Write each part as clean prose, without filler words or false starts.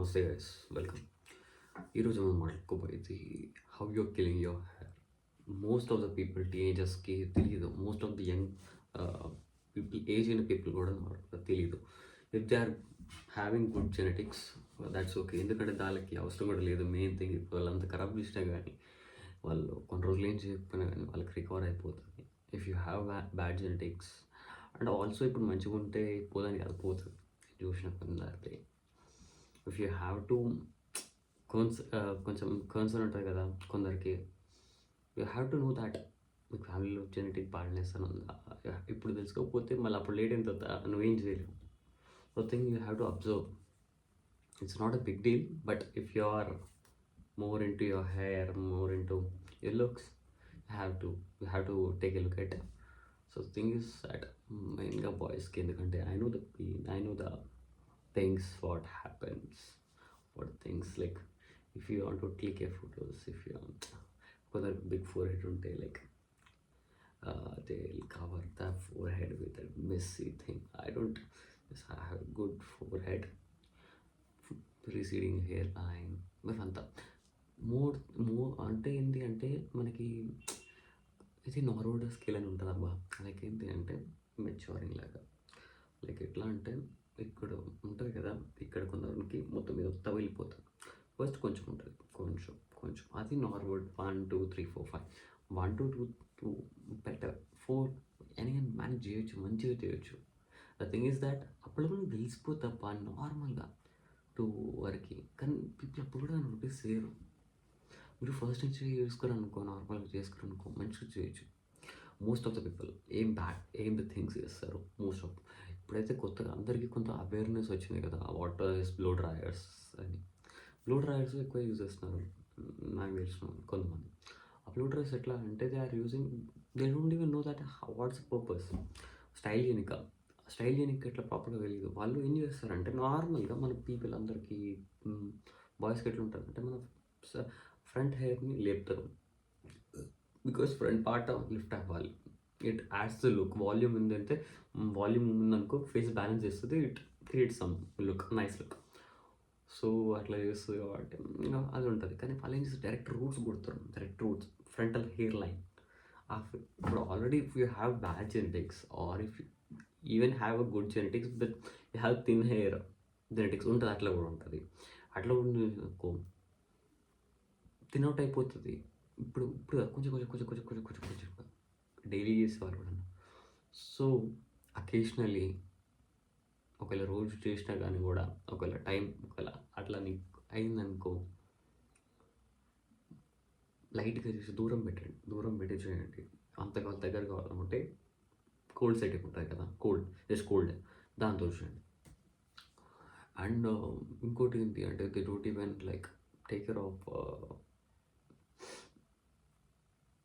నమస్తే guys, welcome. ఈరోజు మనం మాట్లాడుకోబోయేది how you're killing your hair. Most of the people టీనేజర్స్కి తెలియదు. Most of the young people, age అయిన పీపుల్ కూడా తెలియదు. If they are having good genetics, that's okay. ఎందుకంటే దానికి అవసరం కూడా లేదు. మెయిన్ థింగ్, ఇప్పుడు వాళ్ళంతా ఖరాబ్ చేసినా కానీ, వాళ్ళు కొన్ని రోజులు ఏం చేయకపోయినా కానీ వాళ్ళకి రికవర్ అయిపోతుంది. If you have bad genetics and also ఇప్పుడు మంచిగా ఉంటే పోదని కాదు, పోతుంది. చూసిన కొందరి ఇఫ్ యూ హ్యావ్ టు కొంచెం కన్సర్న్ ఉంటుంది కదా కొందరికి. You have to know that మీకు ఫ్యామిలీలో జెనెటిక్ బాడ్నెస్ అని ఉందా. ఇప్పుడు తెలుసుకోకపోతే మళ్ళీ అప్పుడు లేట్ అయిన తర్వాత నువ్వేం చేయలేవు. So thing you have to observe. It's not a big deal, but if you are more into your hair, more into your looks, you have to take a look at it. So the thing is that mainly boys ki endukante I know the pain, I know the things what happens, what things like if you want to click a photos, if you want whether big forehead unte like they'll cover the forehead with a messy thing. I don't just have a good forehead, receding hairline, ఇవంతా more అంటే ఏంటి అంటే మనకి ఇది normal scale అని ఉంటుంది అబ్బా. Like ఏంటి అంటే మెచ్యూరింగ్ లాగా. లైక్ ఎట్లా అంటే ఇక్కడ ఉంటుంది కదా, ఇక్కడ కొందరికి మొత్తం మీద తగిలిపోతుంది. ఫస్ట్ కొంచెం ఉంటుంది, కొంచెం కొంచెం అది నార్మల్. 1 2 3 4 5 1 2 2 2 బెటర్ 4 అని మేనేజ్ చేయొచ్చు, మంచిగా చేయొచ్చు. ద థింగ్ ఈస్ దాట్ అప్పుడు కూడా తెలిసిపోతాప్ప నార్మల్గా 2 వరకు. కానీ పీపుల్ అప్పుడు కూడా నోటీస్ చేయరు. మీరు ఫస్ట్ నుంచి చేసుకోరనుకో, నార్మల్గా చేసుకోరనుకో, మంచిగా చేయొచ్చు. మోస్ట్ ఆఫ్ ద పీపుల్ ఏం ద థింగ్స్ చేస్తారు మోస్ట్ ఆఫ్. ఇప్పుడైతే కొత్తగా అందరికీ కొంత అవేర్నెస్ వచ్చింది కదా, వాటర్ ఇస్ బ్లో డ్రైయర్స్ అని. బ్లో డ్రైయర్స్ ఎక్కువ యూజ్ చేస్తున్నారు నాకు తెలిసిన కొంతమంది. ఆ బ్లో డ్రైయర్స్ ఎట్లా అంటే they are using, they don't even know that what's purpose. Style చేయనిక ఎట్లా ప్రాపర్గా తెలియదు. వాళ్ళు ఏం చేస్తారంటే నార్మల్గా మన పీపుల్ అందరికీ బాయ్స్కి ఎట్లా ఉంటుంది అంటే మన ఫ్రంట్ హెయిర్ని లేపుతారు. బికాస్ ఫ్రంట్ పార్ట్ లిఫ్ట్ అవ్వాలి. It adds the look. Volume ఉందంటే, వాల్యూమ్ ఉందనుకో ఫేస్ బ్యాలెన్స్ చేస్తుంది. It creates some look, nice look. So అట్లా చేస్తుంది కాబట్టి ఇంకా అది ఉంటుంది. కానీ వాళ్ళు ఏం చేస్తారు, డైరెక్ట్ రూట్స్ కొడతారు. Direct roots, frontal hair line. ఇప్పుడు already if you have bad genetics or if you even have a good genetics but you have thin hair genetics ఉంటుంది, అట్లా కూడా ఉంటుంది. అట్లా ఉంది అనుకో, తినౌట్ అయిపోతుంది. ఇప్పుడు కొంచెం కొంచెం కొంచెం కొంచెం కొంచెం కొంచెం కొంచెం డైలీ చేసేవాళ్ళు కూడా. సో అకేషనలీ ఒకవేళ రోజు చేసినా కానీ కూడా, ఒకవేళ అట్లా నీకు అయిందనుకో, లైట్గా చేసి దూరం పెట్టి చేయండి. అంతగా దగ్గర కావాలనుకుంటే కోల్డ్ సెట్టింగ్ ఉంటుంది కదా, కోల్డ్ దాంతో చేయండి. అండ్ ఇంకోటి ఏంటి అంటే they don't even like take care of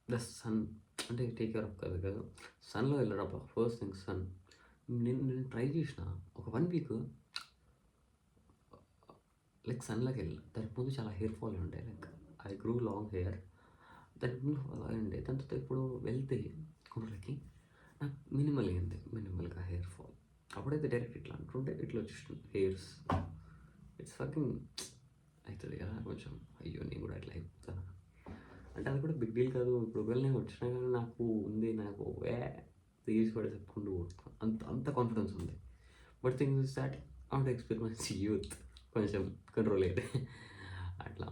the sun. అంటే టేక్ కేర్ ఆఫ్ కదా, సన్లో వెళ్ళరబ్బా. First thing sun. నేను ట్రై చేసిన ఒక 1 వీక్ లైక్ సన్లోకి వెళ్ళి. దానికి ముందు చాలా హెయిర్ ఫాల్ ఉండే, like I grew long hair. దానికి ముందు ఫాల్ ఉండే. దాని తర్వాత ఇప్పుడు వెళ్తే కొండలకి నాకు మినిమల్గా హెయిర్ ఫాల్. అప్పుడైతే డైరెక్ట్ ఇట్లా అంటుంటే ఇట్లా వచ్చేస్తుంది హెయిర్స్. ఇట్స్ ఫకింగ్ అవుతుంది కదా కొంచెం. అయ్యో నేను కూడా అట్లా అయిపోతాను అంటే అది కూడా బిగ్ డీల్ కాదు. ఇప్పుడు ఒకవేళ నేను వచ్చినా కానీ నాకు ఉంది, నాకు తీసి పడి చెప్పుకుంటూ పోతాను, అంత కాన్ఫిడెన్స్ ఉంది. But things is that out experience youth కొంచెం కంట్రోల్ అయితే అట్లా.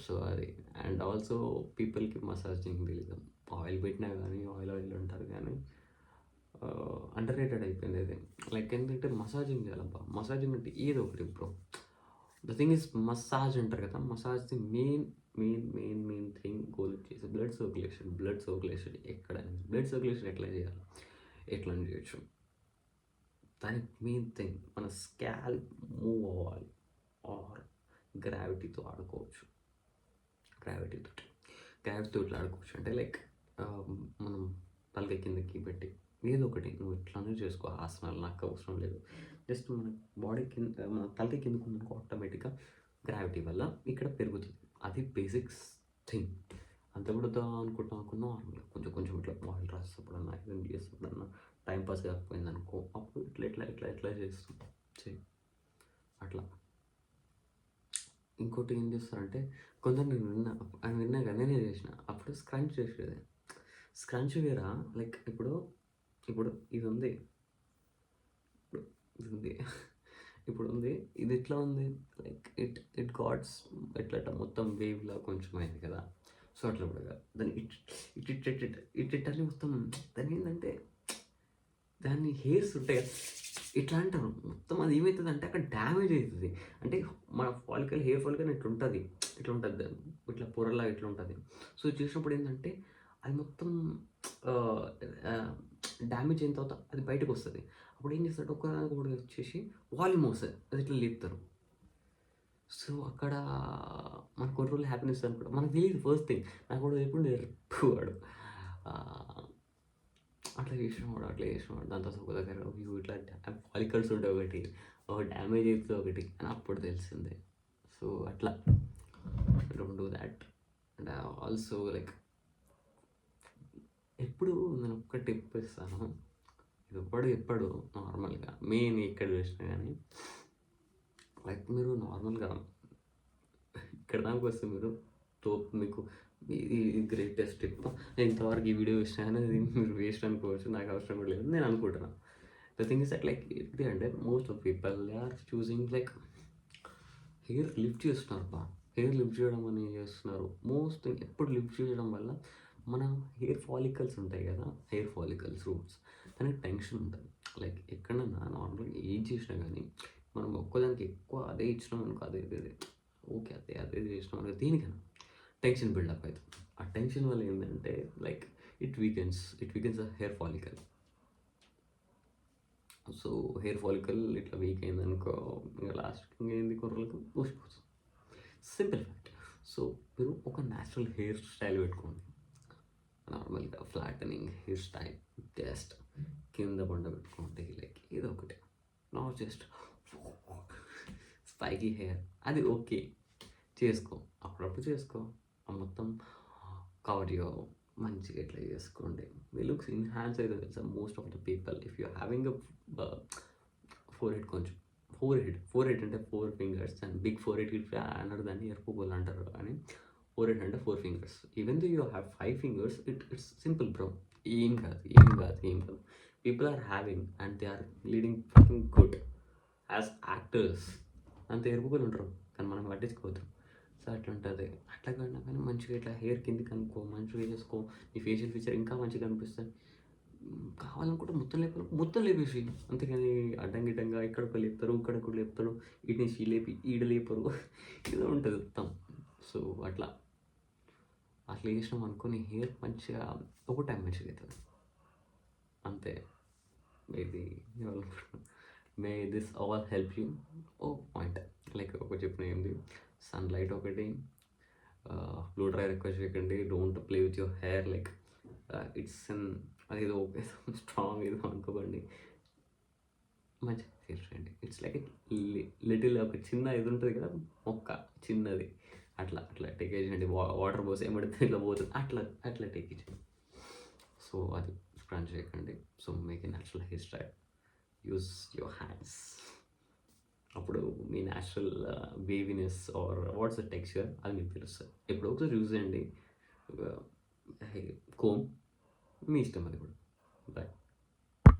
సో అది. అండ్ ఆల్సో పీపుల్కి మసాజింగ్ తెలీదు. ఆయిల్ పెట్టినా కానీ ఆయిల్ అంటారు కానీ అండర్ రేటెడ్ అయిపోయింది అది. లైక్ ఏంటంటే మసాజింగ్ చేయాలబ్బా. మసాజింగ్ అంటే ఏదో ఒకటి bro. The thing is massage అంటారు కదా, massage the main thing goal వచ్చేసి బ్లడ్ సర్క్యులేషన్. ఎక్కడ బ్లడ్ సర్క్యులేషన్ ఎట్లా చేయొచ్చు, దానికి మెయిన్ థింగ్ మన స్కాల్ప్ మూవ్ అవ్వాలి. ఆర్ గ్రావిటీతో ఆడుకోవచ్చు. గ్రావిటీతో ఇట్లా ఆడుకోవచ్చు అంటే లైక్ మనం తలకి కిందకి పెట్టి ఏదో ఒకటి నువ్వు ఇట్లానే చేసుకో. ఆసనాలు నాకు అవసరం లేదు. జస్ట్ మన బాడీ కింద, మన తలకి కిందకు ఉందనుకో, ఆటోమేటిక్గా గ్రావిటీ వల్ల ఇక్కడ పెరుగుతుంది. అది బేసిక్స్ థింగ్. అంత కూడా అనుకున్నా కొంచెం కొంచెం ఇట్లా ఆయిల్ రాసేటప్పుడన్నా, ఏదైనా చేసేటప్పుడన్నా టైంపాస్ కాకపోయింది అనుకో, అప్పుడు ఇట్లా చేస్తాం చెయ్యి అట్లా. ఇంకోటి ఏం చేస్తారంటే కొందరు నేను విన్నా అది విన్నా కానీ నేనే చేసిన అప్పుడు స్క్రంచ్ చేసేది. స్క్రంచ్ వేరా లైక్ ఇప్పుడు ఇప్పుడు ఇది ఉంది. ఇప్పుడు ఇది ఉంది. ఇప్పుడు ఉంది. ఇది ఎట్లా ఉంది లైక్ ఇట్ గాట్స్ ఎట్లా మొత్తం వేవ్‌లా కొంచెం అయింది కదా! సో, అట్లా కూడా కాదు. దాన్ని ఇట్ అని మొత్తం దాన్నేందంటే దాన్ని హెయిర్స్ ఉంటాయి కదా! ఇట్లా అంటారు. మొత్తం అది ఏమైతదంటే అక్కడ డ్యామేజ్ అయితది. అంటే మన ఫాలికల్ హెయిర్ ఫాలికల్ ఇట్లుంటది. ఇట్లుంటది దాన్ని ఇట్లా పొరలాగా ఇట్లుంటది. సో, ఇది చేసినప్పుడు ఏందంటే అది మొత్తం ఆహ్, ఆహ్, డ్యామేజ్ అయిన తర్వాత అది బయటకొస్తది. అప్పుడు ఏం చేస్తారంటే ఒక్కదానికి ఒకటి వచ్చేసి వాల్యూమ్ వస్తది. అది ఇట్లా లేపుతారు. సో, అక్కడ మనకు కొన్ని రోజులు హ్యాపీనెస్ అనుకుంటా. మనకు తెలీదు ఫస్ట్ థింగ్. నాకు వాడు చెప్పిండు వాడు. ఆహ్, అట్లా చేసినవాడు, అట్లా చేసినవాడు. దాని తర్వాత ఒక దగ్గర వ్యూ ఇట్లా ఫాలికల్స్ ఉంటాయి ఒకటి. డ్యామేజ్ అయితది ఒకటి అని అప్పుడు తెలిసింది. సో, అట్లా don't do thought. And also like ఎప్పుడు నేను ఒక్క టిప్ ఇస్తాను. ఇది ఎవ్వడు చెప్పడు నార్మల్‌గా. మెయిన్ ఎక్కడ చూసినా గానీ లైక్ మీరు నార్మల్‌గా ఇక్కడ దాకా వస్తే మీరు మీకు ఇది గ్రేటెస్ట్ టిప్. నేను ఇంతవరకు ఈ వీడియో చూసినా కానీ అది మీరు వేస్ట్ అనుకోవచ్చు. నాకు అవసరం కూడా లేదు నేను అనుకుంటున్నా. The thing is that like ఏంటి అంటే most of people they are choosing like hair lift చేస్తున్నారు హెయిర్ లిఫ్ట్ చేయడం అని చేస్తున్నారు. మోస్ట్ థింగ్ ఎప్పుడు లిఫ్ట్ చేయడం వల్ల మన హెయిర్ ఫాలికల్స్ ఉంటాయి కదా! హెయిర్ ఫాలికల్స్ రూట్స్ దానికి టెన్షన్ ఉంటది. లైక్ ఎక్కడన్నా నార్మల్‌గా ఏది చేసినా గానీ మనం ఒక్కదానికి ఎక్కువ అదే ఇచ్చినామనుకో అదే ఓకే. అదే చేసినామనుకో దేనికైనా టెన్షన్ బిల్డప్ అయితది. ఆ టెన్షన్ వల్ల ఏందంటే like it weakens the hair follicle. So, hair follicle ఇట్లా వీక్ అయిందనుకో ఇంక లాస్ట్‌కి ఇంకేంది కొన్ని రోజులకి ఊసిపోతుంది. Simple fact. సో, మీరు ఒక న్యాచురల్ హెయిర్ స్టైల్ పెట్టుకోండి. నార్మల్‌గా ఫ్లాటనింగ్ హెయిర్ స్టైల్ జస్ట్ కింద పండబెట్టుకోండి. లైక్ ఏదో ఒకటి. నాట్ జస్ట్ స్పైకీ హెయిర్ అది ఓకే. చేసుకో. అప్పుడప్పుడు చేసుకో. మొత్తం కవర్ యువర్ మంచిగా ఇట్లా చేసుకోండి. మీ లుక్స్ ఎన్హాన్స్ అయితది తెలుసా most of the people if you having forehead కొంచెం ఫోర్‌హెడ్ అంటే 4 ఫింగర్స్ అండ్ బిగ్ ఫోర్‌హెడ్ అనరు దాన్ని ఎరుపుగోలు అంటారు కానీ ఫోర్‌హెడ్ అంటే 4 fingers. Even though you have 5 fingers it's simple bro. ఏం కాదు. People are having and they are leading fucking good as actors. అంత ఎరుపుగోలు ఉంటారు కానీ మనం పట్టించుకోవద్దు. సో, అట్లుంటది. అట్లా కన్నా కానీ మంచిగా ఇట్లా హెయిర్ కిందకి అనుకో, మంచిగా చేసుకో. నీ ఫేషియల్ ఫీచర్ ఇంకా మంచిగా కనిపిస్తది. కావాలనుకుంటే మొత్తం లేపేసేయి. అంతేగాని అడ్డం గిడ్డంగా ఇక్కడ ఒకరు లేపుతారు, ఇక్కడ ఒకరు లేపుతారు. ఈడ నుంచి లేపి ఈడ లేపరు. ఏదో ఉంటది మొత్తం. సో, అట్లా చేసినామనుకో నీ హెయిర్ మంచిగా ఒక టైం మంచిగా అయితది. అంతే. ఇది may this all help you. Point like ఒకటి చెప్పిన ఏంది సన్‌లైట్ ఒకటి, బ్లూ డ్రైయర్ ఎక్కువ చేయకండి. Don't play with your hair like it's అదేదో స్ట్రాంగ్ ఏదో అనుకోకండి. మంచిగా హెయిర్ చేయండి. ఇట్స్ లైక్ లిటిల్ ఒక చిన్న ఇది ఉంటుంది కదా మొక్క చిన్నది అట్లా టేక్ చేయండి. వాటర్ పోసి ఏమడితే ఇట్లా పోతుంది అట్లా టేక్ చేయండి. సో, అది స్క్రంచ్ చేయకండి. So, make a natural hair style. Use your hands. అప్పుడు మీ natural waviness or what's the texture అది మీకు తెలుస్తుంది. ఎప్పుడో ఒకసారి యూజ్ చేయండి. కోమ్ మీ ఇష్టం అది కూడా. బాయ్.